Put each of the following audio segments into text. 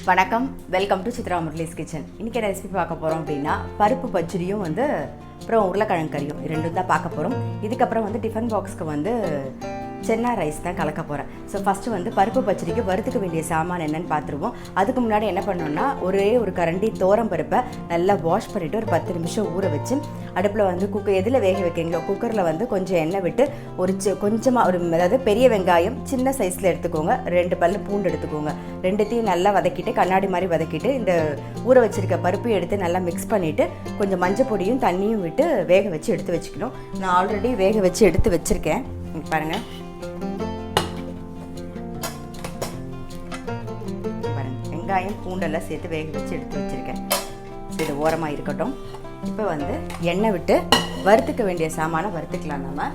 வணக்கம், welcome to Chitra Murali's kitchen. இன்றைக்கி என்ன ரெசிபி பார்க்க போகிறோம் அப்படின்னா, பருப்பு பச்சடியும் அப்புறம் உருளைக்கிழங்கு கறியும் ரெண்டும் தான் பார்க்க போகிறோம். இதுக்கப்புறம் டிஃபன் பாக்ஸ்க்கு சென்னா ரைஸ் தான் கலக்க போகிறேன். ஸோ ஃபஸ்ட்டு பருப்பு பச்சடிக்கு வறுத்துக்க வேண்டிய சாமான் என்னென்னு பார்த்துருவோம். அதுக்கு முன்னாடி என்ன பண்ணோன்னா, ஒரு கரண்டி தோரம் பருப்பை நல்லா வாஷ் பண்ணிவிட்டு ஒரு 10 நிமிஷம் ஊற வச்சு அடுப்பில் குக்கர் எதில் வேக வைக்கிறீங்களோ குக்கரில் கொஞ்சம் எண்ணெய் விட்டு கொஞ்சமாக அதாவது பெரிய வெங்காயம் சின்ன சைஸில் எடுத்துக்கோங்க, 2 பல்லு பூண்டு எடுத்துக்கோங்க. ரெண்டுத்தையும் நல்லா வதக்கிட்டு கண்ணாடி மாதிரி வதக்கிட்டு இந்த ஊற வச்சுருக்க பருப்பையும் எடுத்து நல்லா மிக்ஸ் பண்ணிவிட்டு கொஞ்சம் மஞ்சள் பொடியும் தண்ணியும் விட்டு வேக வச்சு எடுத்து வச்சுக்கணும். நான் ஆல்ரெடி வேக வச்சு எடுத்து வச்சுருக்கேன், பாருங்கள். வெங்காயம் பூண்டெல்லாம் சேர்த்து வேக வச்சு எடுத்து வச்சுருக்கேன். இது ஓரமாக இருக்கட்டும். இப்போ எண்ணெய் விட்டு வறுத்துக்க வேண்டிய சாமானை வறுத்துக்கலாம். நம்ம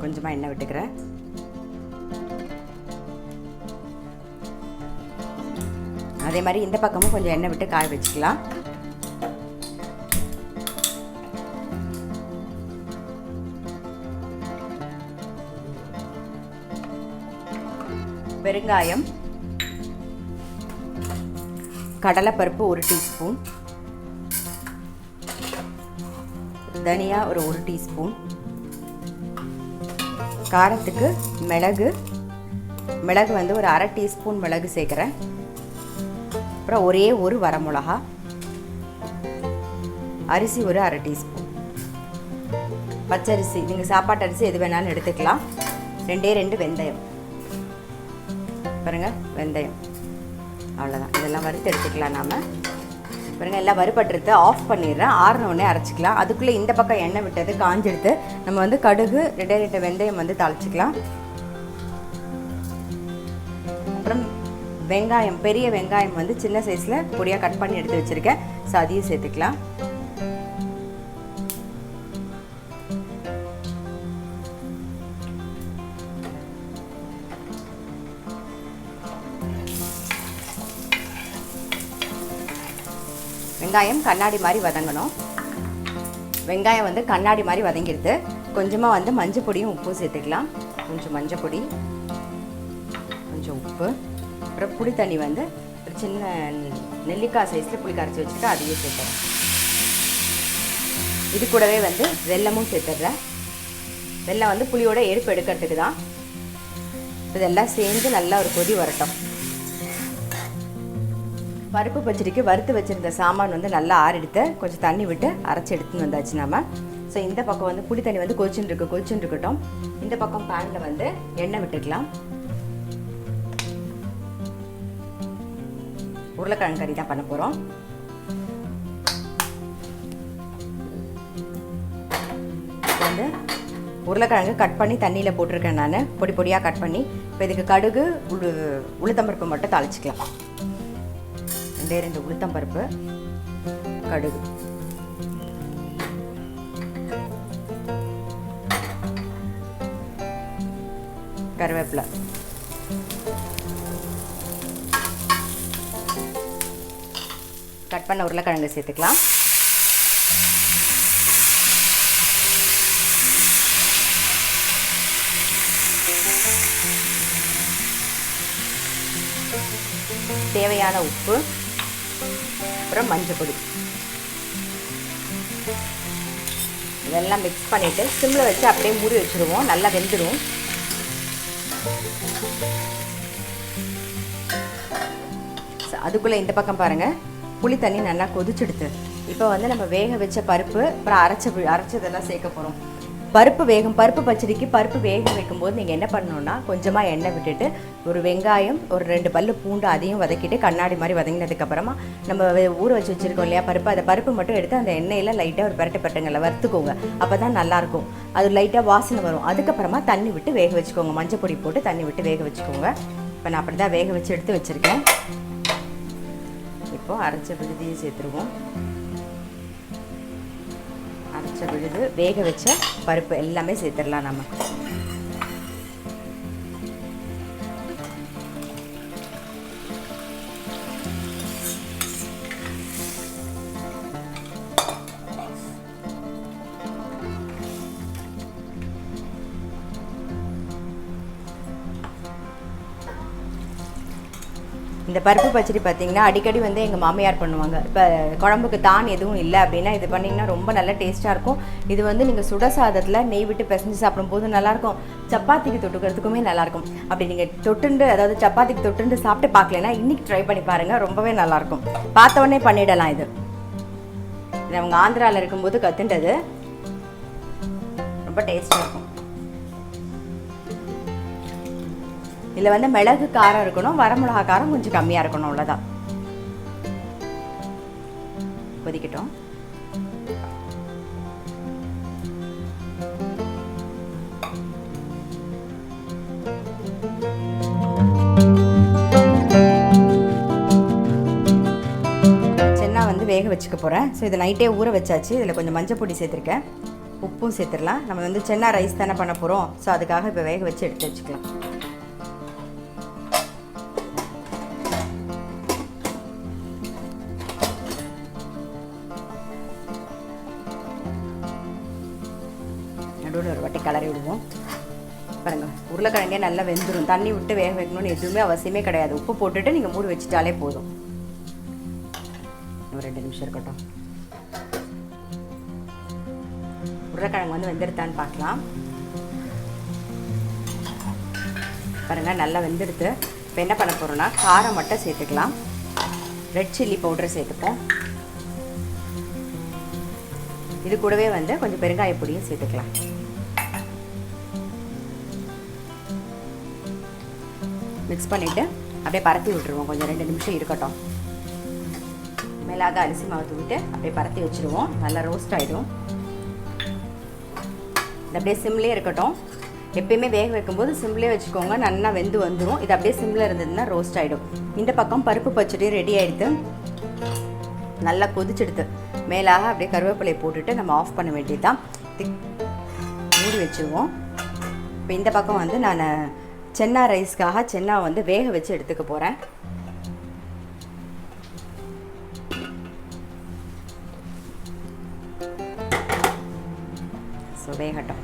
கொஞ்சமாக எண்ணெய் விட்டுக்கிறேன். அதே மாதிரி இந்த பக்கமும் கொஞ்சம் எண்ணெய் விட்டு காய வச்சுக்கலாம். பெருங்காயம், கடலைப்பருப்பு 1 டீஸ்பூன், தனியா ஒரு 1 டீஸ்பூன், காரத்துக்கு மிளகு ஒரு 1/2 டீஸ்பூன் மிளகு சேர்க்குறேன். அப்புறம் ஒரே ஒரு வரமிளகா, அரிசி ஒரு 1/2 டீஸ்பூன், பச்சரிசி நீங்கள் சாப்பாட்டு அரிசி எது வேணாலும் எடுத்துக்கலாம். 2 வெந்தயம் பாருங்கள், வெந்தயம் அவ்வளோதான். இதெல்லாம் வறுத்து எடுத்துக்கலாம். நாம் பாருங்கள் எல்லாம் வறுபட்டுருது. ஆஃப் பண்ணிடுறேன், ஆறினோடனே அரைச்சிக்கலாம். அதுக்குள்ளே இந்த பக்கம் எண்ணெய் விட்டது காஞ்செடுத்து நம்ம கடுகு 2 வெந்தயம் தாளிச்சிக்கலாம். அப்புறம் வெங்காயம், பெரிய வெங்காயம் சின்ன சைஸில் பொடியாக கட் பண்ணி எடுத்து வச்சுருக்கேன். ஸோ அதையும் சேர்த்துக்கலாம். வெங்காயம் கண்ணாடி மாதிரி வதங்கணும். வெங்காயம் கண்ணாடி மாதிரி வதங்கிடுது. கொஞ்சமாக மஞ்சள் பொடியும் உப்பும் சேர்த்துக்கலாம். கொஞ்சம் மஞ்சள் பொடி, கொஞ்சம் உப்பு, அப்புறம் புளி தண்ணி ஒரு சின்ன நெல்லிக்காய் சைஸில் புளி கரைச்சி வச்சுட்டு அதையும் சேர்த்துறேன். இது கூடவே வெல்லமும் சேர்த்துடுறேன். வெல்லம் புளியோட எரிப்பு எடுக்கிறதுக்கு தான். இதெல்லாம் சேர்ந்து நல்லா ஒரு கொதி வரட்டும். பருப்பு பச்சடிக்கு வறுத்து வச்சுருந்த சாமான் நல்லா ஆறிடுத்து கொஞ்சம் தண்ணி விட்டு அரைச்சி எடுத்துன்னு வந்தாச்சு நம்ம. ஸோ இந்த பக்கம் புளி தண்ணி கொதிச்சுட்டு இருக்கட்டும். இந்த பக்கம் பேனில் எண்ணெய் விட்டுக்கலாம். உருளைக்கிழங்கு கறி தான் பண்ண போகிறோம். உருளைக்கிழங்கு கட் பண்ணி தண்ணியில் போட்டிருக்கேன் நான், பொடி பொடியாக கட் பண்ணி. இப்போ இதுக்கு கடுகு உளுத்தம்பருப்பு மட்டும் தாளிச்சிக்கலாம். 2 உளுத்தம்பருப்பு, கடுகு, கருவேப்பிலை, கட் பண்ண உருளைக்கிழங்கு சேர்த்துக்கலாம். தேவையான உப்பு, அப்புறம் மஞ்சள் பொடி, இதெல்லாம் மிக்ஸ் பண்ணிவிட்டு சிம்மில் வச்சு அப்படியே மூடி வச்சுருவோம். நல்லா வெந்துடும். அதுக்குள்ளே இந்த பக்கம் பாருங்கள், புளி தண்ணி நல்லா கொதிச்சுடுது. இப்போ நம்ம வேக வச்ச பருப்பு அப்புறம் அரைச்சதெல்லாம் சேர்க்க போகிறோம். பருப்பு பச்சடிக்கு பருப்பு வேக வைக்கும்போது நீங்கள் என்ன பண்ணணுன்னா, கொஞ்சமாக எண்ணெய் விட்டுட்டு ஒரு வெங்காயம் ஒரு 2 பல்லு பூண்டு அதையும் வதக்கிட்டு கண்ணாடி மாதிரி வதங்கினதுக்கப்புறமா நம்ம ஊற வச்சு வச்சுருக்கோம் இல்லையா பருப்பு, அந்த பருப்பு மட்டும் எடுத்து அந்த எண்ணெயில் லைட்டாக ஒரு பரட்டை வறுத்துக்கோங்க. அப்போ தான் நல்லாயிருக்கும். அது லைட்டாக வாசனை வரும். அதுக்கப்புறமா தண்ணி விட்டு வேக வச்சுக்கோங்க. மஞ்சள் பொடி போட்டு தண்ணி விட்டு வேக வச்சுக்கோங்க. இப்போ நான் அப்படி தான் வேக வச்சு எடுத்து வச்சுருக்கேன். இப்போது அரைச்ச விழுதியும் சேர்த்துருவோம். அரைச்ச விழுது, வேக வச்ச பருப்பு எல்லாமே சேர்த்துடலாம் நம்ம. இந்த பருப்பு பச்சடி பார்த்திங்கன்னா அடிக்கடி வந்து எங்கள் மாமியார் பண்ணுவாங்க. இப்போ குழம்புக்கு தான் எதுவும் இல்லை அப்படின்னா இது பண்ணிங்கன்னா ரொம்ப நல்ல டேஸ்ட்டாக இருக்கும். இது வந்து நீங்கள் சுட சாதத்தில் நெய் விட்டு பிசைஞ்சு சாப்பிடும்போது நல்லாயிருக்கும். சப்பாத்திக்கு தொட்டுக்கிறதுக்குமே நல்லாயிருக்கும். அப்படி நீங்கள் தொட்டுண்டு, அதாவது சப்பாத்திக்கு தொட்டுண்டு சாப்பிட்டு பார்க்கலன்னா இன்றைக்கி ட்ரை பண்ணி பாருங்கள், ரொம்பவே நல்லாயிருக்கும். பார்த்தவொடனே பண்ணிடலாம். இது அவங்க ஆந்திராவில் இருக்கும்போது கற்றுண்டது, ரொம்ப டேஸ்ட்டாக இருக்கும். இதில் வந்து மிளகு காரம் இருக்கணும், வரமிளகா காரம் கொஞ்சம் கம்மியாக இருக்கணும், அவ்வளோதான். கொதிக்கட்டும். சென்னா வந்து வேக வச்சுக்க போகிறேன். ஸோ இதை நைட்டே ஊற வச்சாச்சு. இதில் கொஞ்சம் மஞ்சள் பொடி சேர்த்துருக்கேன், உப்பும் சேர்த்துடலாம். நம்ம வந்து சென்னா ரைஸ் தானே பண்ண போகிறோம். ஸோ அதுக்காக இப்போ வேக வச்சு எடுத்து வச்சுக்கலாம். நடுவில் ஒரு வாட்டி கிளறி விடுவோம். பாருங்கள், உருளைக்கிழங்கே நல்லா வெந்துடும். தண்ணி விட்டு வேக வைக்கணும்னு எதுவுமே அவசியமே கிடையாது. உப்பு போட்டுட்டு நீங்கள் மூடி வச்சுட்டாலே போதும். ஒரு 2 நிமிஷம் இருக்கட்டும். உருளைக்கிழங்கு வந்து வெந்துடுத்தான்னு பார்க்கலாம். பாருங்கள், நல்லா வெந்துடுத்து. இப்போ என்ன பண்ண போகிறோன்னா காரம் மட்டும் சேர்த்துக்கலாம். ரெட் சில்லி பவுடர் சேர்த்துப்போம். இது கூடவே வந்து கொஞ்சம் பெருங்காய பொடியும் சேர்த்துக்கலாம். மிக்ஸ் பண்ணிவிட்டு அப்படியே பரத்தி விட்டுருவோம். கொஞ்சம் 2 நிமிஷம் இருக்கட்டும். மேலாக அரிசி மாவு தூவிட்டு அப்படியே பரத்தி வச்சுருவோம். நல்லா ரோஸ்ட் ஆகிடும். இது அப்படியே சிம்லேயே இருக்கட்டும். எப்பயுமே வேக வைக்கும்போது சிம்லேயே வச்சுக்கோங்க, நல்லா வெந்து வந்துடும். இது அப்படியே சிம்மில் இருந்ததுன்னா ரோஸ்ட் ஆகிடும். இந்த பக்கம் பருப்பு பச்சடி ரெடி ஆகிடுது, நல்லா கொதிச்செடுத்து. மேலாக அப்படியே கருவேப்பிலையை போட்டுட்டு நம்ம ஆஃப் பண்ண வேண்டியது தான். மூடி வச்சுருவோம். இப்போ இந்த பக்கம் வந்து நான் சென்னா ரைஸ்க்காக சென்னா வந்து வேக வச்சு எடுத்துக்க போகிறேன். ஸோ வேகட்டும்.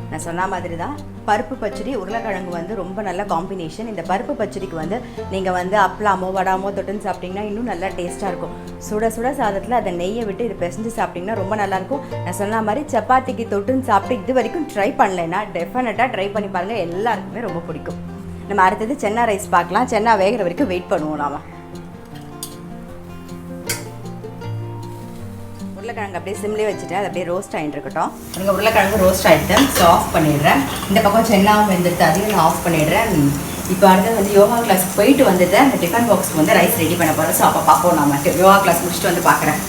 நான் சொன்ன மாதிரி தான் பருப்பு பச்சடி உருளைக்கிழங்கு வந்து ரொம்ப நல்ல காம்பினேஷன். இந்த பருப்பு பச்சடிக்கு வந்து நீங்கள் வந்து அப்பளாமோ வடாமோ தொட்டுன்னு சாப்பிட்டிங்கன்னா இன்னும் நல்லா டேஸ்ட்டாக இருக்கும். சுட சுட சாதத்தில் அதை நெய்யை விட்டு இது பிசைஞ்சு சாப்பிட்டிங்கன்னா ரொம்ப நல்லாயிருக்கும். நான் சொன்ன மாதிரி சப்பாத்திக்கு தொட்டுன்னு சாப்பிட்டு இது வரைக்கும் ட்ரை பண்ணலைன்னா டெஃபினட்டாக ட்ரை பண்ணி பாருங்கள், எல்லாருக்குமே ரொம்ப பிடிக்கும். நம்ம அடுத்தது சென்னா ரைஸ் பார்க்கலாம். சென்னா வேகிற வரைக்கும் வெயிட் பண்ணுவோம். நாம் உருளைக்கிழங்கு அப்படியே சிம்லேயே வச்சுட்டு அது அப்படியே ரோஸ்ட் ஆகிட்டு இருக்கட்டும். நீங்கள் உருளைக்கிழங்கு ரோஸ்ட் ஆகிட்டு ஸோ ஆஃப் பண்ணிடுறேன். இந்த பக்கம் சென்னாவும் வெந்துட்டு அதையும் நான் ஆஃப் பண்ணிடுறேன். இப்போ அடுத்து வந்து யோகா கிளாஸ் போயிட்டு வந்துட்டு அந்த டிஃபன் பாக்ஸ்க்கு வந்து ரைஸ் ரெடி பண்ண போகிறோம். ஸோ அப்போ பார்ப்போம். நான் மட்டும் யோகா கிளாஸ் முடிச்சுட்டு வந்து பார்க்குறேன்.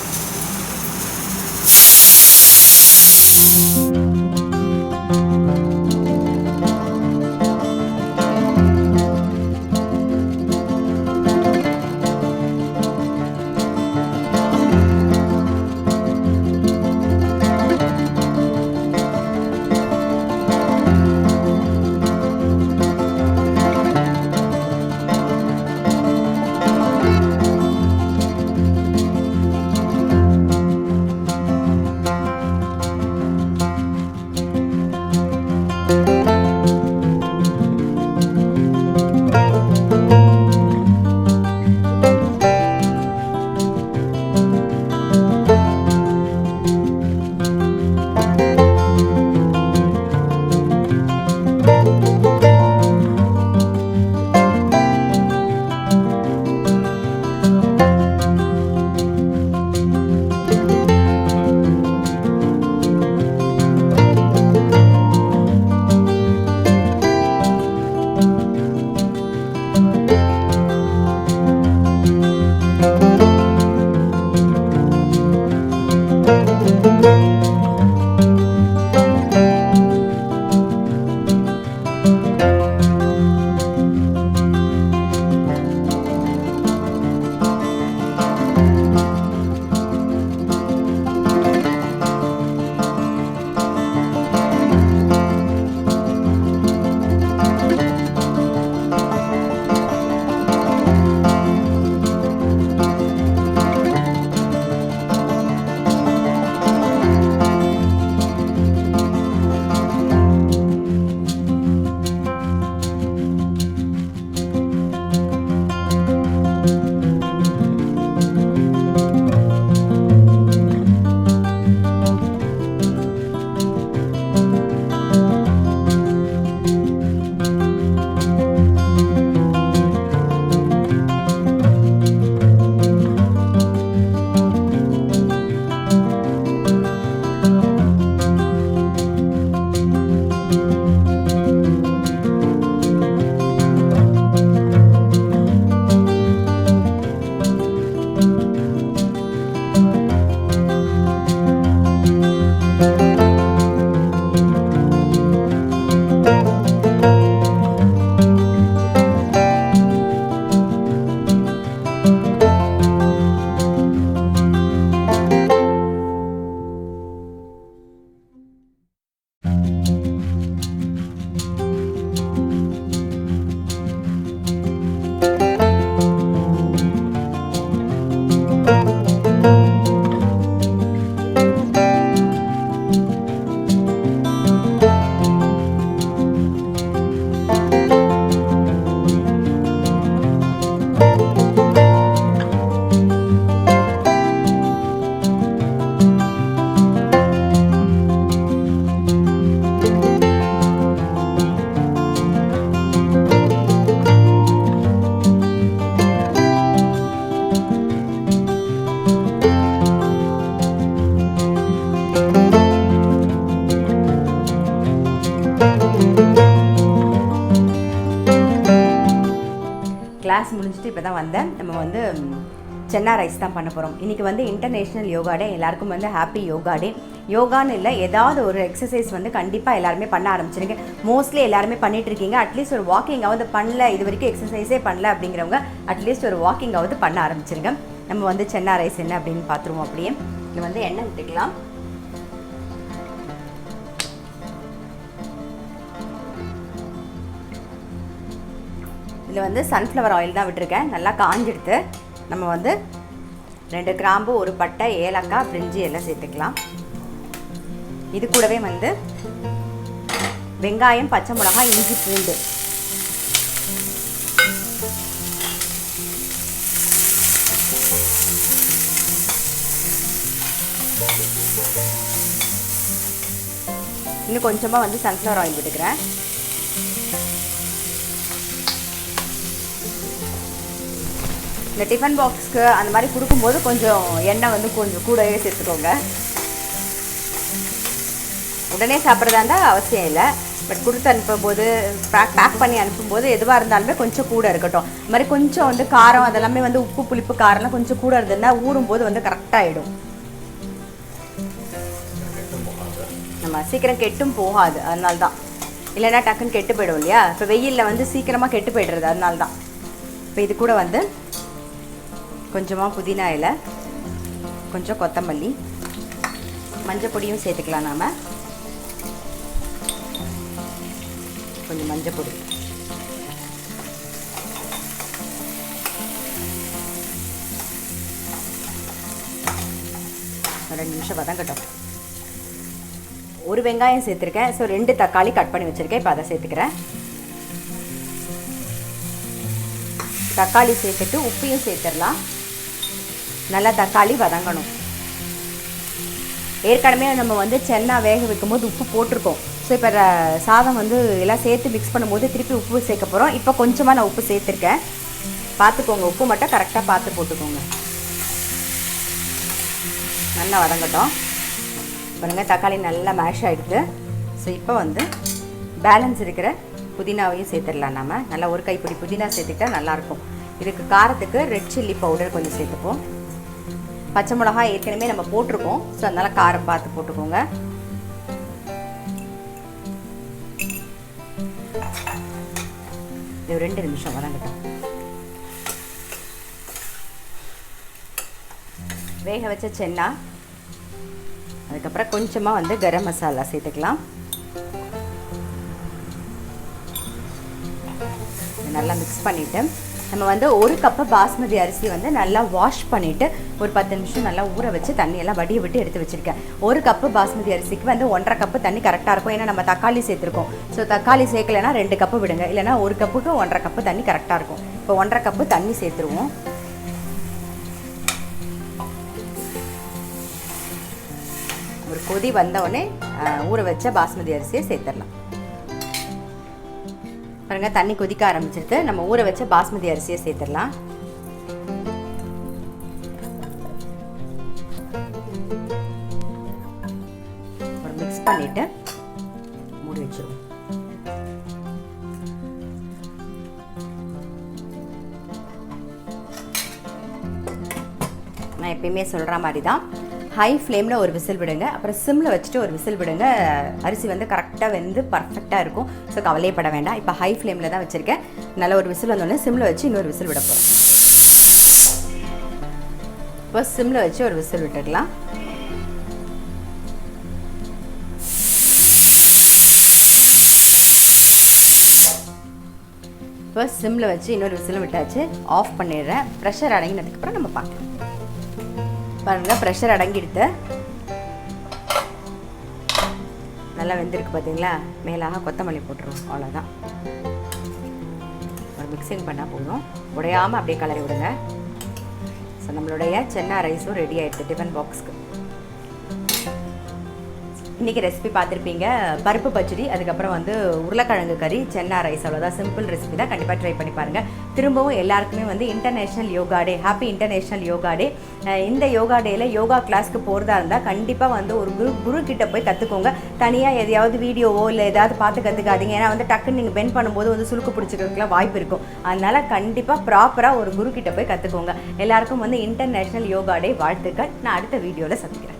கிளாஸ் முடிஞ்சிட்டு இப்போ தான் வந்தேன். நம்ம வந்து சென்னா ரைஸ் தான் பண்ண போகிறோம். இன்றைக்கி வந்து இன்டர்நேஷ்னல் யோகா டே. எல்லாருக்கும் வந்து ஹாப்பி யோகா டே. யோகான்னு இல்லை, ஏதாவது ஒரு எக்ஸசைஸ் வந்து கண்டிப்பாக எல்லாருமே பண்ண ஆரம்பிச்சிருங்க. மோஸ்ட்லி எல்லாருமே பண்ணிகிட்ருக்கீங்க. அட்லீஸ்ட் ஒரு வாக்கிங்காவது பண்ணல, இது வரைக்கும் எக்ஸசைஸே பண்ணல அப்படிங்கிறவங்க அட்லீஸ்ட் ஒரு வாக்கிங்காவது பண்ண ஆரம்பிச்சிருங்க. நம்ம வந்து சென்னா ரைஸ் என்ன அப்படின்னு பார்த்துருவோம். அப்படியே இது வந்து எண்ணெய் விட்டுக்கலாம். இதில் வந்து சன்ஃப்ளவர் ஆயில் தான் விட்டுருக்கேன். நல்லா காஞ்சிடுத்து. நம்ம வந்து 2 கிராம்பு, 1 பட்டை, ஏலக்காய், பிரிஞ்சி எல்லாம் சேர்த்துக்கலாம். இது கூடவே வந்து வெங்காயம், பச்சை மிளகாய், இஞ்சி, பூண்டு. இன்னும் கொஞ்சமாக வந்து சன்ஃப்ளவர் ஆயில் விட்டுக்கிறேன். இந்த டிஃபன் பாக்ஸ்க்கு அந்த மாதிரி கொடுக்கும்போது கொஞ்சம் எண்ணெய் வந்து கொஞ்சம் கூடவே சேர்த்துக்கோங்க. உடனே சாப்பிட்றதா இருந்தால் அவசியம் இல்லை. பட் கொடுத்து அனுப்பும்போது, பேக் பண்ணி அனுப்பும்போது எதுவாக இருந்தாலுமே கொஞ்சம் கூட இருக்கட்டும். இது மாதிரி கொஞ்சம் வந்து காரம் அதெல்லாமே வந்து உப்பு, புளிப்பு, காரம்லாம் கொஞ்சம் கூட இருந்ததுன்னா ஊறும்போது வந்து கரெக்டாகிடும். நம்ம சீக்கிரம் கெட்டும் போகாது, அதனால தான். இல்லைன்னா டக்குன்னு கெட்டு போயிடும் இல்லையா? இப்போ வெயிலில் வந்து சீக்கிரமாக கெட்டு போய்டுறது, அதனால தான். இப்போ இது கூட வந்து கொஞ்சமாக புதினா இலை, கொஞ்சம் கொத்தமல்லி, மஞ்சள் பொடியும் சேர்த்துக்கலாம். நாம் கொஞ்சம் மஞ்சள் பொடி, ஒரு 2 நிமிஷம் வதங்கட்டும். 1 வெங்காயம் சேர்த்துருக்கேன். ஸோ 2 தக்காளி கட் பண்ணி வச்சுருக்கேன். இப்போ அதை சேர்த்துக்கிறேன். தக்காளி சேர்த்துட்டு உப்பையும் சேர்த்துடலாம். நல்லா தக்காளி வதங்கணும். ஏற்கனவே நம்ம வந்து சென்னா வேக வைக்கும்போது உப்பு போட்டிருக்கோம். ஸோ இப்போ சாதம் வந்து எல்லாம் சேர்த்து மிக்ஸ் பண்ணும்போது திருப்பி உப்பு சேர்க்க போகிறோம். இப்போ கொஞ்சமாக நான் உப்பு சேர்த்துருக்கேன். பார்த்துக்கோங்க, உப்பு மட்டும் கரெக்டாக பார்த்து போட்டுக்கோங்க. நல்லா வதங்கட்டும். பாருங்கள், தக்காளி நல்லா மேஷ் ஆகிடுது. ஸோ இப்போ வந்து பேலன்ஸ் இருக்கிற புதினாவையும் சேர்த்துடலாம். நம்ம நல்லா 1 கைப்பிடி புதினா சேர்த்துக்கிட்டா நல்லாயிருக்கும். இதுக்கு காரத்துக்கு ரெட் சில்லி பவுடர் கொஞ்சம் சேர்த்துப்போம். பச்சை மிளகாய் ஏற்கனவே நம்ம போட்டிருக்கோம். ஸோ அதனால் காரம் பார்த்து போட்டுக்கோங்க. இது 2 நிமிஷம் வதங்கட்டும். வேக வச்ச சென்னா, அதுக்கப்புறம் கொஞ்சமாக வந்து கரம் மசாலா சேர்த்துக்கலாம். நல்லா மிக்ஸ் பண்ணிவிட்டு நம்ம வந்து 1 கப்பு பாஸ்மதி அரிசி வந்து நல்லா வாஷ் பண்ணிவிட்டு ஒரு 10 நிமிஷம் நல்லா ஊற வச்சு தண்ணியெல்லாம் வடிய விட்டு எடுத்து வச்சுருக்கேன். 1 கப்பு பாஸ்மதி அரிசிக்கு வந்து 1.5 கப்பு தண்ணி கரெக்டாக இருக்கும். ஏன்னா நம்ம தக்காளி சேர்த்துருக்கோம். ஸோ தக்காளி சேர்க்கலைன்னா 2 கப்பு விடுங்க. இல்லைனா 1 கப்புக்கு 1.5 கப்பு தண்ணி கரெக்டாக இருக்கும். இப்போ 1.5 கப்பு தண்ணி சேர்த்துருவோம். ஒரு கொதி வந்தவுடனே ஊற வச்ச பாஸ்மதி அரிசியை சேர்த்துடலாம். பாருங்க, தண்ணி கொதிக்க ஆரம்பிச்சிருக்கு. நம்ம ஊற வச்ச பாஸ்மதி அரிசியை சேர்த்துடலாம். ஒரு மிக்ஸ் பண்ணிட்டு மூடி வச்சிருவோம். நான் எப்பயுமே சொல்கிற மாதிரி தான், ஹை ஃப்ளேமில் ஒரு விசில் விடுங்க. அப்புறம் சிம்மில் வச்சுட்டு ஒரு விசில் விடுங்க. அரிசி வந்து கரெக்டாக வெந்து பர்ஃபெக்டாக இருக்கும். ஸோ கவலையப்பட வேண்டாம். இப்போ ஹை ஃப்ளேமில் தான் வச்சுருக்கேன். நல்ல ஒரு விசில் வந்தோடனே சிம்மில் வச்சு இன்னொரு விசில் விட போகிறோம். இப்போ சிம்மில் வச்சு ஒரு விசில் விட்டுடலாம். இப்போ சிம்மில் வச்சு இன்னொரு விசில் விட்டாச்சு. ஆஃப் பண்ணிடுறேன். ப்ரெஷர் அடங்கினதுக்கப்புறம் நம்ம பார்க்கலாம். பாருங்கள், ப்ரெஷர் அடங்கிடுது. நல்லா வெந்திருக்கு பார்த்தீங்களா? மேலாக கொத்தமல்லி போட்டுருவோம். அவ்வளோதான். ஒரு மிக்சிங் பண்ணால் போதும். உடையாமல் அப்படியே கலரி விடுங்க. ஸோ நம்மளுடைய சென்னா ரைஸும் ரெடி ஆகிடுது டிஃபன் பாக்ஸ்க்கு. இன்றைக்கி ரெசிபி பார்த்துருப்பீங்க, பருப்பு பச்சடி, அதுக்கப்புறம் வந்து உருளைக்கிழங்கு கறி, சென்னா ரைஸ். அவ்வளோதான், சிம்பிள் ரெசிபி தான். கண்டிப்பாக ட்ரை பண்ணி பாருங்கள். திரும்பவும் எல்லாருக்குமே வந்து இன்டர்நேஷ்னல் யோகா டே, ஹாப்பி இன்டர்நேஷ்னல் யோகா டே. இந்த யோகா டேயில் யோகா கிளாஸ்க்கு போகிறதா இருந்தால் கண்டிப்பாக வந்து ஒரு குரு கிட்ட போய் கற்றுக்கோங்க. தனியாக எதையாவது வீடியோவோ இல்லை ஏதாவது பார்த்து கற்றுக்காதீங்க. ஏன்னா வந்து டக்குன்னு நீங்கள் பெண்ட் பண்ணும்போது வந்து சுளுக்கு பிடிச்சிக்கிறதுக்குலாம் வாய்ப்பு இருக்கும். அதனால் கண்டிப்பாக ப்ராப்பராக ஒரு குரு கிட்ட போய் கற்றுக்கோங்க. எல்லாருக்கும் வந்து இன்டர்நேஷ்னல் யோகா டே வாழ்த்துக்கள். நான் அடுத்த வீடியோவில் சந்திக்கிறேன்.